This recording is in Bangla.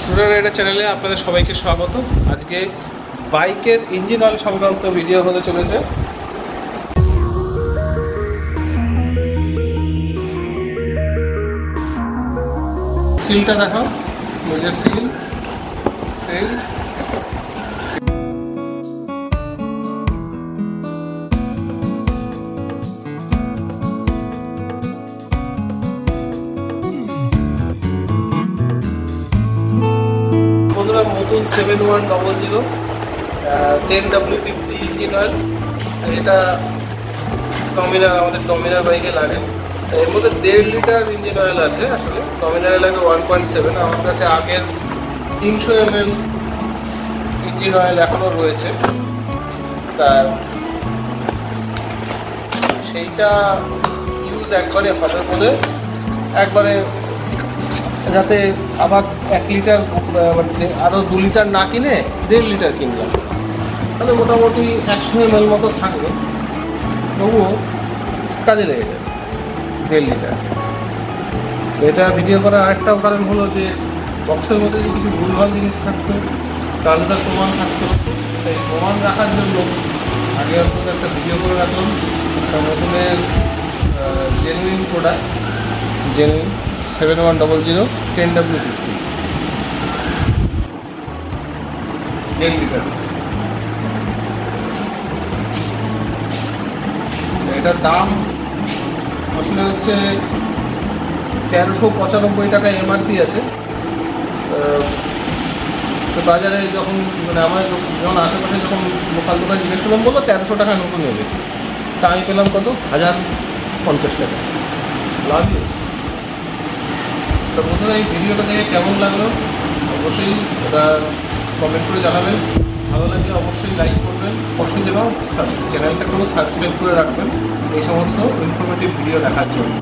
রুরাল রাইডার চ্যানেলে আপনাদের সবাইকে স্বাগত। আজকে বাইকের ইঞ্জিন অয়েল সংক্রান্ত ভিডিও হতে চলেছে। সিলটা দেখাও, নিজের সিল। নতুন 7100 10W50 ইঞ্জিন অয়েল, এটা ডমিনার, আমাদের ডমিনার বাইকে লাগে। এর মধ্যে 1.5 লিটার ইঞ্জিন অয়েল আছে, আসলে ডমিনারে লাগে 1.7। আমার কাছে আগের 300 ml ইঞ্জিন অয়েল এখনও রয়েছে, তার সেইটা ইউজ একবারে হবে বলে একবারে, যাতে আবার 1 লিটার আরও 2 লিটার না কিনে 1.5 লিটার কিনলাম, তাহলে মোটামুটি 100 ml মতো থাকবে, তবুও কাজে লেগে যাবে 1.5 লিটার। এটা ভিডিও করার আরেকটাও কারণ হলো যে বক্সের মধ্যে যদি কিছু ভুলভাল জিনিস থাকতো তাহলে তার প্রমাণ থাকতো। তাই প্রমাণ রাখার জন্য আগে আপনাদের একটা ভিডিও করে রাখলাম। নতুনের genuine product, genuine 7100 10W50 1 litre. এটার দাম আসলে হচ্ছে 1395 টাকা এমআরপি আছে। তো বাজারে যখন আমার যখন আশেপাশে যখন লোকাল দোকান জিজ্ঞেস করলাম, বললো 1300 টাকা নতুন নেবে। তা আমি পেলাম কত? 1050 টাকা, লাভই আছে। তো বন্ধুরা, এই ভিডিওটা দেখে কেমন লাগলো অবশ্যই ওটা কমেন্ট করে জানাবেন। ভালো লাগলে অবশ্যই লাইক করবেন, অবশ্যই যেন চ্যানেলটাকেও সাবস্ক্রাইব করে রাখবেন এই সমস্ত ইনফরমেটিভ ভিডিও দেখার জন্য।